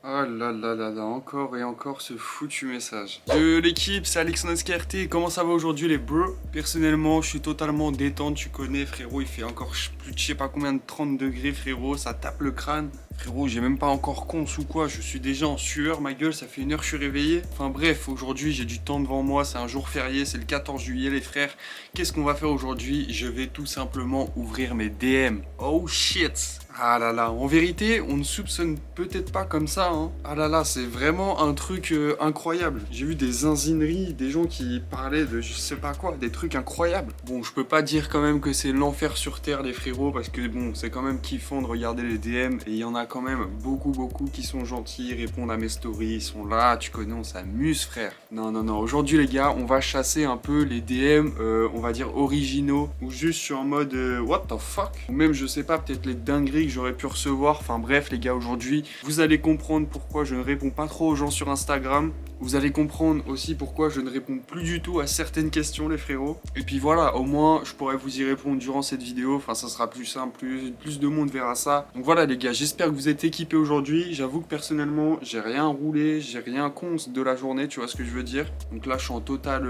Oh là là là là, encore et encore ce foutu message. De l'équipe, c'est Alexandre SKRT. Comment ça va aujourd'hui les bros? Personnellement, je suis totalement détente, tu connais frérot, il fait encore plus de je sais pas combien de 30 degrés frérot, ça tape le crâne. Frérot, j'ai même pas encore con ou quoi, je suis déjà en sueur, ma gueule, ça fait 1 heure que je suis réveillé. Enfin bref, aujourd'hui j'ai du temps devant moi, c'est un jour férié, c'est le 14 juillet les frères. Qu'est-ce qu'on va faire aujourd'hui? Je vais tout simplement ouvrir mes DM. Oh shit! Ah là là, en vérité, on ne soupçonne peut-être pas comme ça, hein. Ah là là, c'est vraiment un truc incroyable. J'ai vu des zinzineries, des gens qui parlaient de je sais pas quoi, des trucs incroyables. Bon, je peux pas dire quand même que c'est l'enfer sur terre les frérots, parce que bon, c'est quand même kiffant de regarder les DM, et il y en a quand même beaucoup qui sont gentils, répondent à mes stories, ils sont là, tu connais, on s'amuse frère. Non, non, non, aujourd'hui les gars, on va chasser un peu les DM, on va dire originaux, ou juste je suis en mode what the fuck, ou même je sais pas, peut-être les dingueries que j'aurais pu recevoir. Enfin bref les gars, aujourd'hui vous allez comprendre pourquoi je ne réponds pas trop aux gens sur Instagram. Vous allez comprendre aussi pourquoi je ne réponds plus du tout à certaines questions les frérots. Et puis voilà, au moins je pourrais vous y répondre durant cette vidéo. Enfin ça sera plus simple, plus de monde verra ça. Donc voilà les gars, j'espère que vous êtes équipés aujourd'hui. J'avoue que personnellement j'ai rien roulé, j'ai rien con de la journée, tu vois ce que je veux dire. Donc là je suis en totale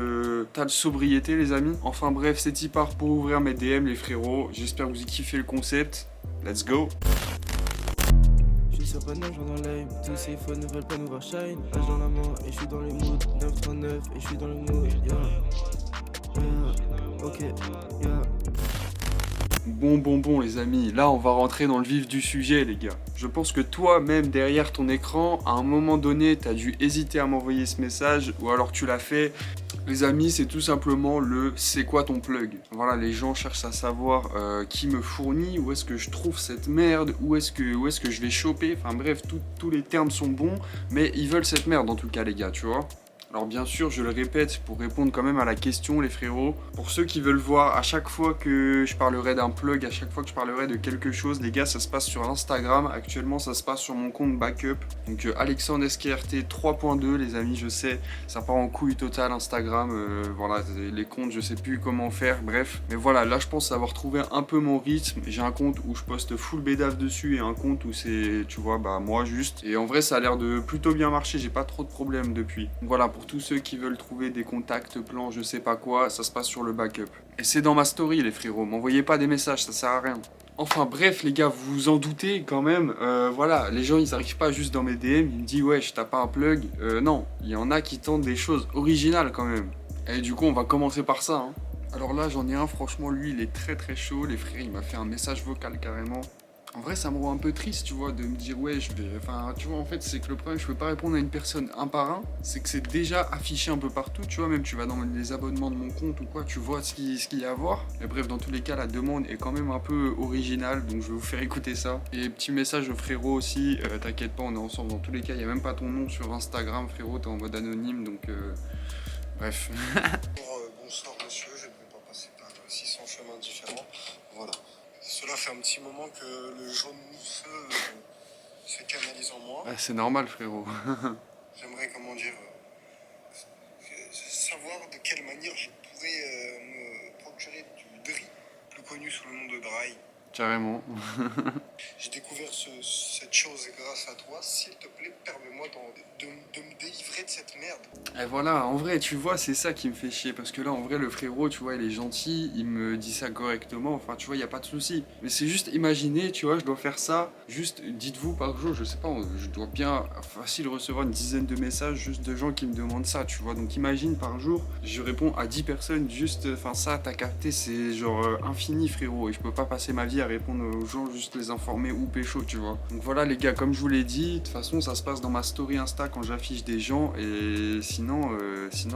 sobriété les amis. Enfin bref, c'est y part pour ouvrir mes DM les frérots. J'espère que vous y kiffez le concept. Let's go. Je suis sur pas de genre dans l'aim. Tous ces faux ne veulent pas nous voir shine. Âge dans la main et je suis dans le mood. 939 et je suis dans le mood. Ok, yeah. Bon les amis, là on va rentrer dans le vif du sujet les gars. Je pense que toi même derrière ton écran, à un moment donné, t'as dû hésiter à m'envoyer ce message ou alors tu l'as fait. Les amis, c'est tout simplement le c'est quoi ton plug. Voilà, les gens cherchent à savoir qui me fournit, où est-ce que je trouve cette merde, où est-ce que je vais choper. Enfin bref, tous les termes sont bons, mais ils veulent cette merde en tout cas les gars, tu vois. Alors bien sûr, je le répète pour répondre quand même à la question les frérots. Pour ceux qui veulent voir à chaque fois que je parlerai d'un plug, à chaque fois que je parlerai de quelque chose, les gars, ça se passe sur Instagram. Actuellement, ça se passe sur mon compte backup. Donc Alexandre SKRT 3.2 les amis, je sais, ça part en couille totale Instagram. Voilà, les comptes, je sais plus comment faire, bref. Mais voilà, là je pense avoir trouvé un peu mon rythme. J'ai un compte où je poste full bédave dessus et un compte où c'est, tu vois, bah moi juste. Et en vrai, ça a l'air de plutôt bien marcher, j'ai pas trop de problèmes depuis. Donc voilà, pour tous ceux qui veulent trouver des contacts, plans, je sais pas quoi, ça se passe sur le backup. Et c'est dans ma story les frérots, m'envoyez pas des messages, ça sert à rien. Enfin bref les gars, vous vous en doutez quand même, voilà, les gens ils arrivent pas juste dans mes DM, ils me disent ouais t'as pas un plug, non, il y en a qui tentent des choses originales quand même. Et du coup on va commencer par ça, hein. Alors là j'en ai un, franchement lui il est très chaud, les frères, il m'a fait un message vocal carrément. En vrai, ça me rend un peu triste, tu vois, de me dire, ouais, je vais... Enfin, tu vois, en fait, c'est que le problème, je peux pas répondre à une personne un par un, c'est que c'est déjà affiché un peu partout, tu vois, même tu vas dans les abonnements de mon compte ou quoi, tu vois ce qu'il y a à voir. Mais bref, dans tous les cas, la demande est quand même un peu originale, donc je vais vous faire écouter ça. Et petit message au frérot aussi, t'inquiète pas, on est ensemble dans tous les cas, il n'y a même pas ton nom sur Instagram, frérot, t'es en mode anonyme, donc... Bref. Bonsoir monsieur, je ne vais pas passer par 600 chemins différents. Voilà. Cela fait un petit moment que le jaune mousseux se canalise en moi. Ah, c'est normal, frérot. J'aimerais, comment dire, savoir de quelle manière je pourrais me procurer du Dri, plus connu sous le nom de Dry. Carrément. J'ai découvert cette chose grâce à toi. S'il te plaît, permets-moi de me délivrer de cette merde. Et voilà, en vrai, tu vois, c'est ça qui me fait chier. Parce que là, en vrai, le frérot, tu vois, il est gentil, il me dit ça correctement. Enfin, tu vois, il n'y a pas de souci. Mais c'est juste, imaginez, tu vois, je dois faire ça. Juste, dites-vous par jour, je sais pas, je dois bien facile recevoir une dizaine de messages juste de gens qui me demandent ça, tu vois. Donc, imagine par jour, je réponds à 10 personnes juste, enfin, ça, t'as capté, c'est genre infini, frérot. Et je peux pas passer ma vie à répondre aux gens, juste les informer ou pécho, tu vois. Donc voilà, les gars, comme je vous l'ai dit, de toute façon, ça se passe dans ma story Insta quand j'affiche des gens. Et sinon,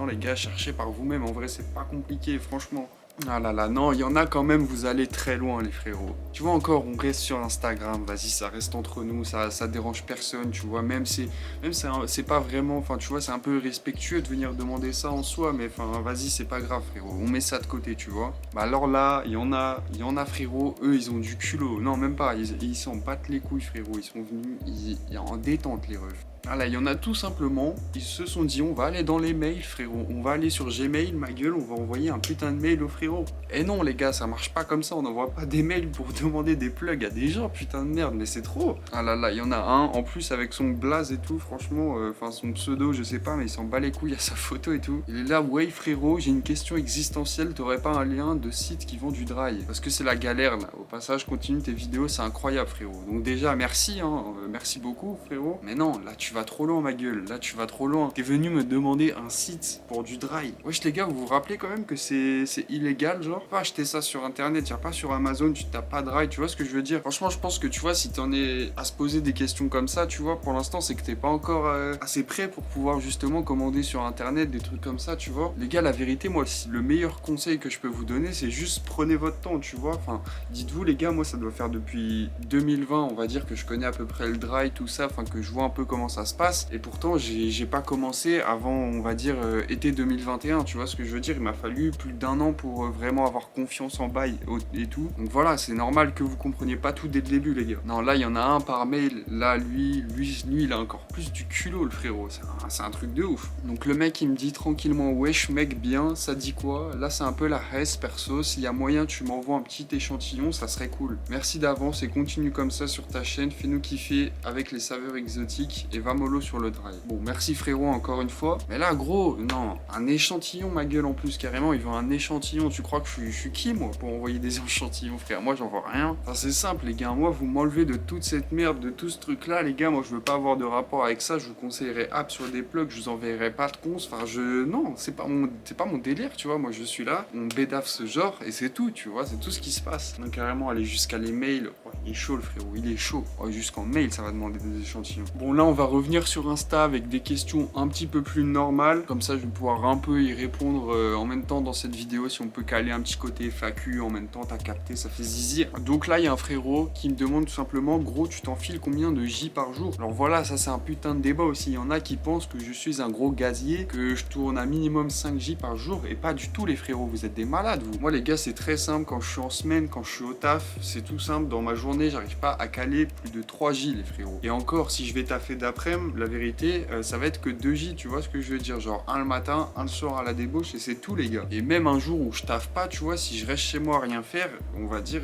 les gars, cherchez par vous-même. En vrai, c'est pas compliqué, franchement. Ah là là, non, il y en a quand même, vous allez très loin, les frérots. Tu vois, encore, on reste sur Instagram, vas-y, ça reste entre nous, ça dérange personne, tu vois. Même c'est pas vraiment, enfin, tu vois, c'est un peu irrespectueux de venir demander ça en soi, mais enfin, vas-y, c'est pas grave, frérot. On met ça de côté, tu vois. Bah alors là, il y en a, frérot, eux, ils ont du culot. Non, même pas, ils s'en battent les couilles, frérot. Ils sont venus, en détente, les refs. Voilà, il y en a tout simplement, ils se sont dit on va aller dans les mails frérot, on va aller sur Gmail, ma gueule, on va envoyer un putain de mail au frérot. Et non les gars, ça marche pas comme ça, on n'envoie pas des mails pour demander des plugs à des gens, putain de merde, mais c'est trop. Ah là là, il y en a un, en plus avec son blaze et tout, franchement, enfin son pseudo, je sais pas, mais il s'en bat les couilles à sa photo et tout. Il est là, ouais frérot, j'ai une question existentielle, t'aurais pas un lien de site qui vend du dry? Parce que c'est la galère là, au passage, continue tes vidéos, c'est incroyable frérot. Donc déjà, merci, hein, merci beaucoup frérot. Mais non, là tu vas trop loin ma gueule, là tu vas trop loin. T'es venu me demander un site pour du dry. Wesh les gars, vous vous rappelez quand même que c'est illégal genre? Pas acheter ça sur internet, y'a pas sur Amazon, tu tapes pas dry, tu vois ce que je veux dire? Franchement je pense que tu vois, si t'en es à se poser des questions comme ça, tu vois, pour l'instant c'est que t'es pas encore assez prêt pour pouvoir justement commander sur internet des trucs comme ça, tu vois. Les gars, la vérité, moi le meilleur conseil que je peux vous donner, c'est juste prenez votre temps, tu vois. Enfin, dites-vous les gars, moi ça doit faire depuis 2020, on va dire que je connais à peu près le dry, tout ça, enfin que je vois un peu comment ça se passe. Et pourtant, j'ai pas commencé avant, on va dire, été 2021, tu vois ce que je veux dire. Il m'a fallu plus d'1 an pour vraiment avoir confiance en bail et tout. Donc voilà, c'est normal que vous compreniez pas tout dès le début, les gars. Non, là, il y en a un par mail. Là, lui, il a encore plus du culot, le frérot. C'est un truc de ouf. Donc le mec, il me dit tranquillement, wesh, mec, bien, ça dit quoi? Là, c'est un peu la haisse, perso. S'il y a moyen, tu m'envoies un petit échantillon, ça serait cool. Merci d'avance et continue comme ça sur ta chaîne. Fais-nous kiffer avec les saveurs exotiques et va mollo sur le dry. Bon, merci frérot encore une fois. Mais là, gros, non, un échantillon, ma gueule en plus, carrément, il veut un échantillon. Tu crois que je suis qui, moi, pour envoyer des échantillons, frère? Moi, j'en vois rien. Enfin, c'est simple, les gars. Moi, vous m'enlevez de toute cette merde, de tout ce truc-là, les gars. Moi, je veux pas avoir de rapport avec ça. Je vous conseillerais app sur des plugs. Je vous enverrai pas de cons. Enfin, non, c'est pas mon délire, tu vois. Moi, je suis là, on bédave ce genre et c'est tout, tu vois. C'est tout ce qui se passe. Donc, carrément, aller jusqu'à les mails. Oh, il est chaud, le frérot. Il est chaud. Oh, jusqu'en mail, ça va demander des échantillons. Bon, là, on va revenir sur Insta avec des questions un petit peu plus normales. Comme ça, je vais pouvoir un peu y répondre en même temps dans cette vidéo. Si on peut caler un petit côté FAQ en même temps, t'as capté, ça fait zizir. Donc là, il y a un frérot qui me demande tout simplement, gros, tu t'enfiles combien de J par jour? Alors voilà, ça c'est un putain de débat aussi. Il y en a qui pensent que je suis un gros gazier, que je tourne un minimum 5 J par jour, et pas du tout les frérots, vous êtes des malades vous. Moi les gars, c'est très simple, quand je suis en semaine, quand je suis au taf, c'est tout simple, dans ma journée, j'arrive pas à caler plus de 3 J les frérots. Et encore, si je vais taffer d'après-midi, la vérité, ça va être que 2 J, tu vois ce que je veux dire? Genre un le matin, un le soir à la débauche, et c'est tout les gars. Et même un jour où je taffe pas, tu vois, si je reste chez moi à rien faire, on va dire,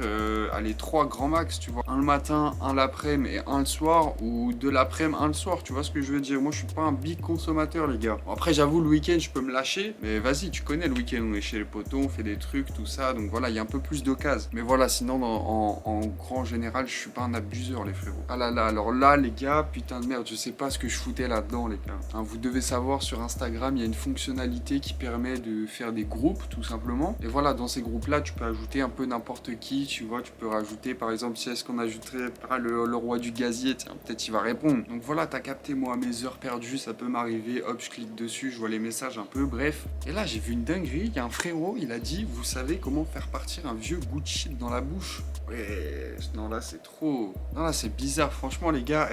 allez, 3 grands max, tu vois. Un le matin, un l'après-midi et un le soir, ou 2 l'après-midi, un le soir, tu vois ce que je veux dire? Moi je suis pas un big consommateur les gars. Bon, après j'avoue, le week-end je peux me lâcher, mais vas-y, tu connais le week-end, on est chez les potos, on fait des trucs, tout ça, donc voilà, il y a un peu plus d'occasion. Mais voilà, sinon en grand général, je suis pas un abuseur les frérots. Ah là là, alors là les gars, putain de merde, je sais pas ce que je foutais là-dedans les gars. Hein, vous devez savoir, sur Instagram, il y a une fonctionnalité qui permet de faire des groupes tout simplement. Et voilà, dans ces groupes-là, tu peux ajouter un peu n'importe qui, tu vois, tu peux rajouter par exemple, si est-ce qu'on ajouterait pas le roi du gazier, tiens, peut-être il va répondre. Donc voilà, t'as capté, moi, à mes heures perdues, ça peut m'arriver, hop, je clique dessus, je vois les messages un peu, bref. Et là, j'ai vu une dinguerie, il y a un frérot, il a dit, vous savez comment faire partir un vieux goût de shit dans la bouche? Ouais, non là, c'est trop... Non là, c'est bizarre, franchement, les gars,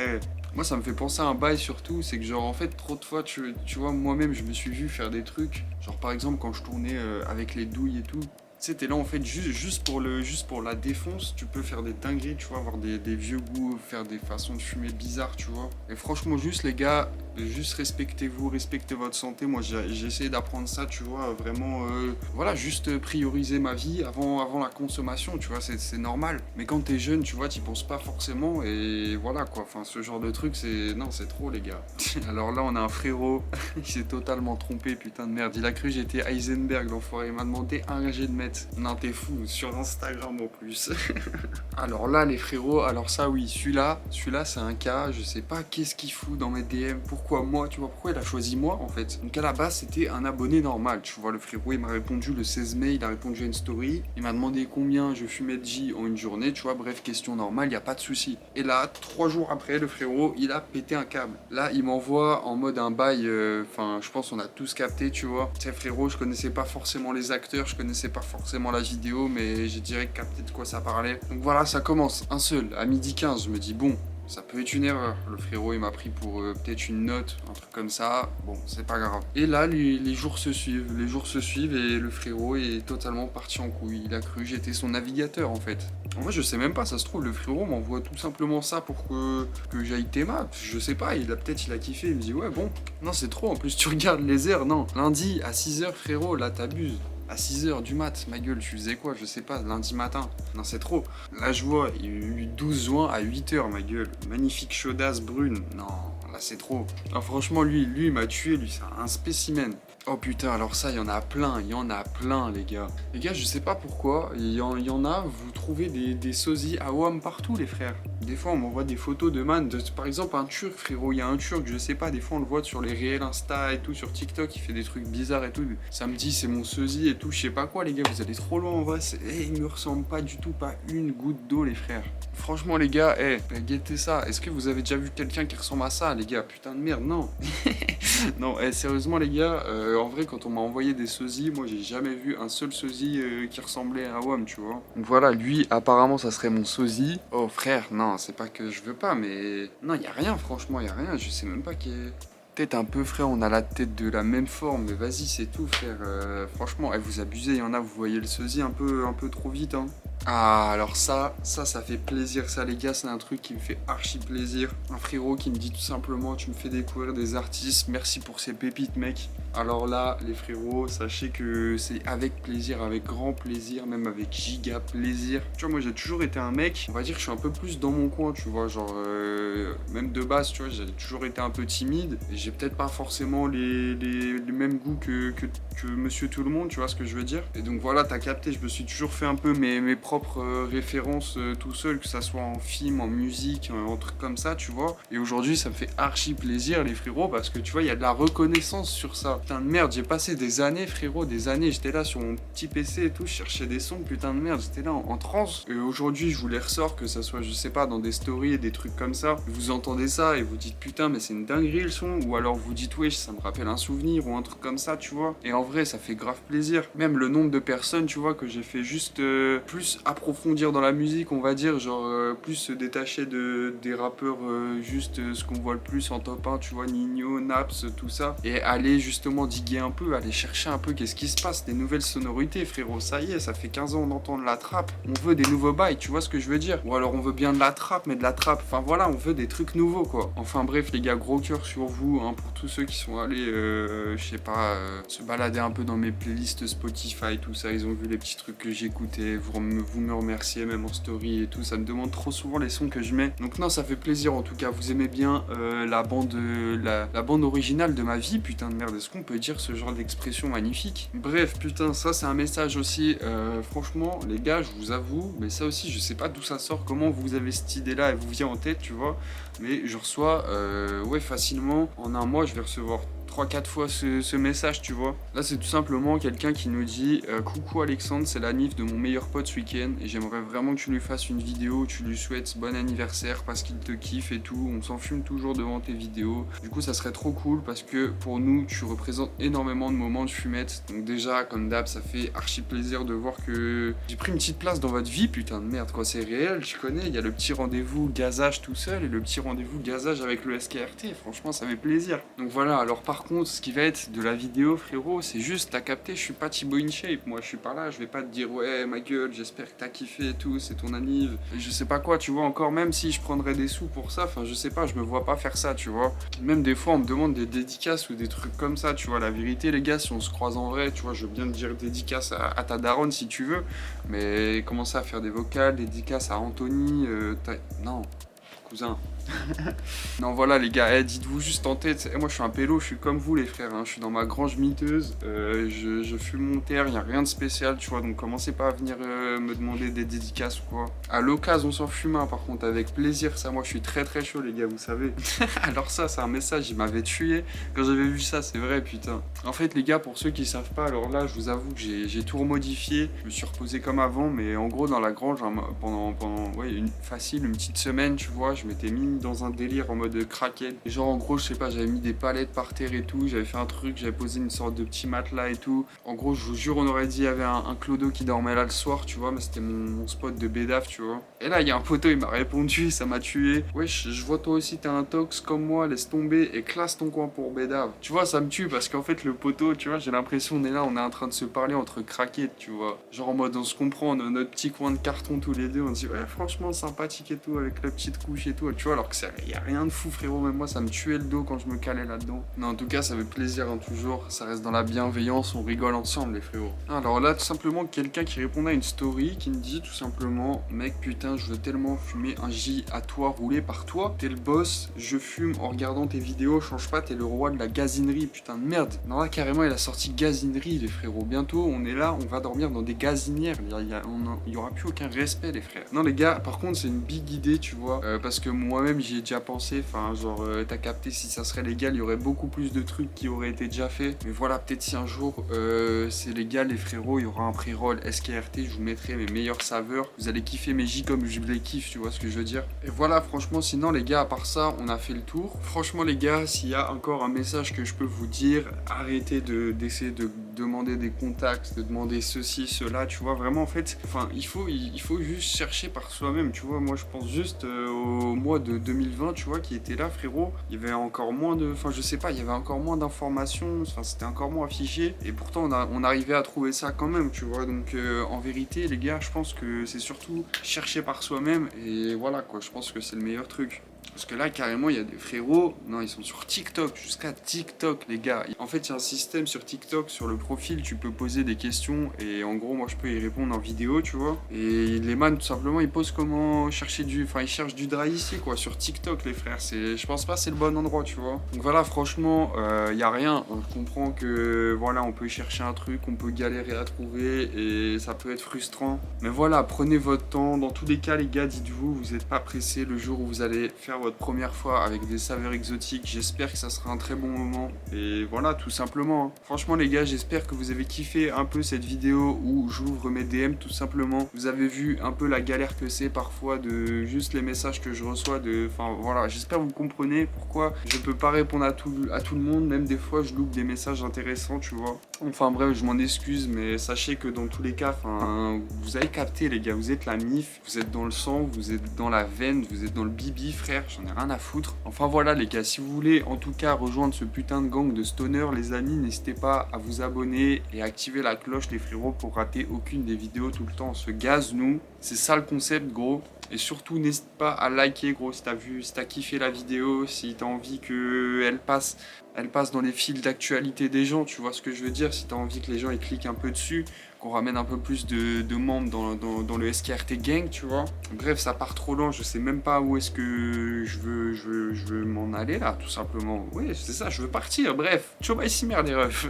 moi, ça me fait penser à un bail surtout, c'est que genre en fait trop de fois, tu vois, moi-même je me suis vu faire des trucs, genre par exemple quand je tournais avec les douilles et tout, tu sais, t'es là en fait juste pour la défonce, tu peux faire des dingueries, tu vois, avoir des vieux goûts, faire des façons de fumer bizarres, tu vois. Et franchement, juste les gars, juste respectez-vous, respectez votre santé. Moi, j'ai essayé d'apprendre ça, tu vois, vraiment, voilà, juste prioriser ma vie avant la consommation, tu vois, c'est normal. Mais quand t'es jeune, tu vois, t'y penses pas forcément, et voilà quoi. Enfin, ce genre de truc, non, c'est trop, les gars. Alors là, on a un frérot, il s'est totalement trompé, putain de merde. Il a cru que j'étais Heisenberg, l'enfoiré. Il m'a demandé un jet de mètres. Non, t'es fou, sur Instagram en plus. Alors là, les frérots, alors ça, oui, celui-là, c'est un cas, je sais pas qu'est-ce qu'il fout dans mes DM, pourquoi moi, tu vois, pourquoi il a choisi moi, en fait. Donc à la base, c'était un abonné normal, tu vois, le frérot, il m'a répondu le 16 mai, il a répondu à une story, il m'a demandé combien je fumais de J en une journée, tu vois, bref, question normale, y a pas de souci. Et là, 3 jours après, le frérot, il a pété un câble. Là, il m'envoie en mode un bail, enfin, je pense qu'on a tous capté, tu vois. Tu sais, frérot, je connaissais pas forcément les acteurs, je connaissais pas forcément la vidéo, mais j'ai direct capté de quoi ça parlait. Donc voilà, ça commence, un seul, à 12h15, je me dis, bon, ça peut être une erreur. Le frérot, il m'a pris pour peut-être une note, un truc comme ça. Bon, c'est pas grave. Et là, les jours se suivent. Les jours se suivent et le frérot est totalement parti en couille. Il a cru que j'étais son navigateur, en fait. Moi, je sais même pas, ça se trouve, le frérot m'envoie tout simplement ça pour que j'aille tes maths. Je sais pas, il a kiffé, il me dit, ouais, bon. Non, c'est trop, en plus, tu regardes les heures, non. Lundi, à 6h, frérot, là, t'abuses. À 6h du mat, ma gueule, tu faisais quoi? Je sais pas, lundi matin. Non, c'est trop. Là, je vois, il y a eu 12 juin à 8h, ma gueule. Magnifique chaudasse brune. Non, là, c'est trop. Ah, franchement, lui, il m'a tué, lui, c'est un spécimen. Oh putain, alors ça, il y en a plein, les gars. Les gars, je sais pas pourquoi, il y en a, vous trouvez des sosies à WAM partout, les frères. Des fois, on m'envoie des photos de man, par exemple, un Turc, frérot. Il y a un Turc, je sais pas, des fois, on le voit sur les réels Insta et tout, sur TikTok, il fait des trucs bizarres et tout. Ça me dit, c'est mon sosie et tout, je sais pas quoi, les gars, vous allez trop loin en vrai. Il me ressemble pas du tout, pas une goutte d'eau, les frères. Franchement, les gars, guettez ça. Est-ce que vous avez déjà vu quelqu'un qui ressemble à ça, les gars? Putain de merde, non. Non, sérieusement, les gars, en vrai, quand on m'a envoyé des sosies, moi, j'ai jamais vu un seul sosie qui ressemblait à WAM, tu vois. Donc voilà, lui, apparemment, ça serait mon sosie. Oh, frère, non, c'est pas que je veux pas, mais... Non, y a rien, franchement, y a rien. Je sais même pas qui est... Peut-être un peu, frère, on a la tête de la même forme, mais vas-y, c'est tout, frère. Franchement, vous abusez, y en a, vous voyez le sosie un peu trop vite, hein. Ah, alors ça fait plaisir, ça, les gars, c'est un truc qui me fait archi plaisir. Un frérot qui me dit tout simplement, tu me fais découvrir des artistes, merci pour ces pépites, mec. Alors là, les frérots, sachez que c'est avec plaisir, avec grand plaisir, même avec giga plaisir. Tu vois, moi, j'ai toujours été un mec, on va dire que je suis un peu plus dans mon coin, tu vois, genre, même de base, tu vois, j'ai toujours été un peu timide, et j'ai peut-être pas forcément les mêmes goûts que monsieur tout le monde, tu vois ce que je veux dire. Et donc voilà, t'as capté, je me suis toujours fait un peu mes propres références tout seul, que ça soit en film, en musique, en trucs comme ça, tu vois. Et aujourd'hui, ça me fait archi plaisir, les frérots, parce que tu vois, il y a de la reconnaissance sur ça. Putain de merde, j'ai passé des années, frérot, des années, j'étais là sur mon petit PC et tout, je cherchais des sons, putain de merde, j'étais là en transe. Et aujourd'hui, je vous les ressors, que ça soit, je sais pas, dans des stories et des trucs comme ça. Vous entendez ça et vous dites, putain, mais c'est une dinguerie le son. Ou alors vous dites, wesh, ça me rappelle un souvenir ou un truc comme ça, tu vois. Et en vrai, ça fait grave plaisir. Même le nombre de personnes, tu vois, que j'ai fait juste plus approfondir dans la musique, on va dire, genre plus se détacher des rappeurs, juste ce qu'on voit le plus en top 1, tu vois, Nino, Naps, tout ça. Et aller justement diguer un peu, aller chercher un peu qu'est-ce qui se passe, des nouvelles sonorités, frérot. Ça y est, ça fait 15 ans on entend de la trappe. On veut des nouveaux bails, tu vois ce que je veux dire? Ou alors on veut bien de la trappe, mais de la trappe. Enfin voilà, on veut des trucs nouveaux, quoi. Enfin bref, les gars, gros cœur sur vous, hein, pour tous ceux qui sont allés, je sais pas, se balader un peu dans mes playlists Spotify, tout ça. Ils ont vu les petits trucs que j'écoutais. Vous me remerciez même en story et tout. Ça me demande trop souvent les sons que je mets. Donc non, ça fait plaisir en tout cas. Vous aimez bien la bande originale de ma vie, putain de merde. Est-ce qu'on peut dire ce genre d'expression magnifique? Bref, putain, ça c'est un message aussi. Franchement, les gars, je vous avoue, mais ça aussi, je sais pas d'où ça sort, comment vous avez cette idée-là, elle vous vient en tête, tu vois. Mais je reçois, ouais, facilement, en un mois, je vais recevoir 3-4 fois ce message, tu vois. Là, c'est tout simplement quelqu'un qui nous dit coucou Alexandre, c'est la nif de mon meilleur pote ce week-end et j'aimerais vraiment que tu lui fasses une vidéo où tu lui souhaites bon anniversaire parce qu'il te kiffe et tout. On s'en fume toujours devant tes vidéos. Du coup, ça serait trop cool parce que pour nous, tu représentes énormément de moments de fumette. Donc déjà, comme d'hab, ça fait archi plaisir de voir que j'ai pris une petite place dans votre vie, putain de merde, quoi. C'est réel, je connais. Il y a le petit rendez-vous gazage tout seul et le petit rendez-vous gazage avec le SKRT. Franchement, ça fait plaisir. Donc voilà, alors par contre, ce qui va être de la vidéo, frérot, c'est juste, t'as capté, je suis pas Thibaut InShape, moi je suis pas là, je vais pas te dire ouais ma gueule, j'espère que t'as kiffé et tout, c'est ton anniv, et je sais pas quoi, tu vois, encore même si je prendrais des sous pour ça, enfin je sais pas, je me vois pas faire ça, tu vois. Même des fois on me demande des dédicaces ou des trucs comme ça, tu vois, la vérité les gars, si on se croise en vrai, tu vois, je veux bien te dire dédicace à ta daronne si tu veux, mais commencer à faire des vocales, dédicace à Anthony, non, cousin. Non voilà les gars, dites-vous juste en tête, moi je suis un pélo, je suis comme vous les frères, hein. Je suis dans ma grange miteuse, je fume mon terre, il n'y a rien de spécial, tu vois, donc commencez pas à venir me demander des dédicaces ou quoi. À l'occasion on s'en fume un par contre, avec plaisir, ça moi je suis très très chaud les gars, vous savez. Alors ça c'est un message, il m'avait tué quand j'avais vu ça, c'est vrai putain. En fait les gars, pour ceux qui savent pas, alors là je vous avoue que j'ai tout remodifié, je me suis reposé comme avant, mais en gros dans la grange, hein, pendant ouais, une petite semaine, tu vois, je m'étais mis mis dans un délire en mode crackhead. Genre en gros, je sais pas, j'avais mis des palettes par terre et tout, j'avais fait un truc, j'avais posé une sorte de petit matelas et tout. En gros, je vous jure, on aurait dit il y avait un clodo qui dormait là le soir, tu vois, mais c'était mon spot de bédaf, tu vois. Et là, il y a un poteau, il m'a répondu, ça m'a tué. Wesh, je vois toi aussi, t'es un tox comme moi, laisse tomber et classe ton coin pour bédaf. Tu vois, ça me tue parce qu'en fait, le poteau, tu vois, j'ai l'impression on est là, on est en train de se parler entre craquettes, tu vois. Genre en mode, on se comprend, on a notre petit coin de carton tous les deux, on se dit, ouais, franchement, sympathique et tout, avec la petite couche et tout, tu vois, alors que y a rien de fou, frérot, même moi, ça me tuait le dos quand je me calais là-dedans. Non, en tout cas, ça fait plaisir, hein, toujours, ça reste dans la bienveillance, on rigole ensemble, les frérots. Alors là, tout simplement, quelqu'un qui répondait à une story qui me dit tout simplement, mec, putain, je veux tellement fumer un J à toi, roulé par toi, t'es le boss, je fume en regardant tes vidéos, change pas, t'es le roi de la gazinerie, putain de merde. Non, là, carrément, il a sorti gazinerie, les frérots. Bientôt, on est là, on va dormir dans des gazinières, il y aura plus aucun respect, les frères. Non, les gars, par contre, c'est une big idée, tu vois, parce que moi-même, j'y ai déjà pensé, enfin, genre, t'as capté, si ça serait légal, il y aurait beaucoup plus de trucs qui auraient été déjà faits. Mais voilà, peut-être si un jour, c'est légal, les frérots, il y aura un pré-roll SKRT, je vous mettrai mes meilleures saveurs. Vous allez kiffer mes J comme je les kiffe, tu vois ce que je veux dire. Et voilà, franchement, sinon, les gars, à part ça, on a fait le tour. Franchement, les gars, s'il y a encore un message que je peux vous dire, arrêtez d'essayer de demander des contacts, de demander ceci, cela, tu vois, vraiment, en fait, enfin, il faut juste chercher par soi-même, tu vois. Moi, je pense juste au mois de 2020, tu vois, qui était là, frérot. Il y avait encore moins de, enfin, je sais pas, il y avait encore moins d'informations, enfin, c'était encore moins affiché. Et pourtant, on arrivait à trouver ça quand même, tu vois. Donc, en vérité, les gars, je pense que c'est surtout chercher par soi-même. Et voilà, quoi, je pense que c'est le meilleur truc. Parce que là, carrément, il y a des frérots, non, ils sont sur TikTok, jusqu'à TikTok, les gars. En fait, il y a un système sur TikTok, sur le profil, tu peux poser des questions et en gros, moi, je peux y répondre en vidéo, tu vois. Et les man, tout simplement, ils posent comment chercher ils cherchent du dry ici, quoi, sur TikTok, les frères. Je pense pas que c'est le bon endroit, tu vois. Donc voilà, franchement, il y a rien. Je comprends que, voilà, on peut chercher un truc, on peut galérer à trouver et ça peut être frustrant. Mais voilà, prenez votre temps. Dans tous les cas, les gars, dites-vous, vous n'êtes pas pressés le jour où vous allez faire votre première fois avec des saveurs exotiques. J'espère que ça sera un très bon moment. Et voilà, tout simplement. Franchement, les gars, j'espère que vous avez kiffé un peu cette vidéo où j'ouvre mes DM, tout simplement. Vous avez vu un peu la galère que c'est parfois de juste les messages que je reçois. Enfin, voilà, j'espère que vous comprenez pourquoi je peux pas répondre à tout le monde. Même des fois, je loupe des messages intéressants, tu vois. Enfin bref, je m'en excuse, mais sachez que dans tous les cas, vous avez capté, les gars. Vous êtes la mif, vous êtes dans le sang, vous êtes dans la veine, vous êtes dans le bibi, frère. J'en ai rien à foutre. Enfin voilà, les gars, si vous voulez en tout cas rejoindre ce putain de gang de stoners, les amis, n'hésitez pas à vous abonner et activer la cloche, les frérots, pour rater aucune des vidéos tout le temps. On se gaze, nous. C'est ça le concept, gros. Et surtout, n'hésite pas à liker, gros, si t'as kiffé la vidéo, si t'as envie qu'elle passe dans les fils d'actualité des gens, tu vois ce que je veux dire. Si t'as envie que les gens ils cliquent un peu dessus, qu'on ramène un peu plus de membres dans le SKRT gang, tu vois. Bref, ça part trop loin, je sais même pas où est-ce que je veux m'en aller là, tout simplement. Ouais, c'est ça, je veux partir, bref. Ciao, bye, cimer, les refs.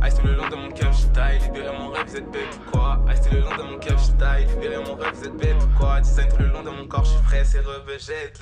Ice le long de mon keuf, j'taille, libérez mon rêve, vous êtes bête ou quoi? Ice le long de mon keuf, j'taille, libérez mon rêve, vous êtes bête ou quoi? Design tout le long de mon corps, j'suis frais, c'est revejette.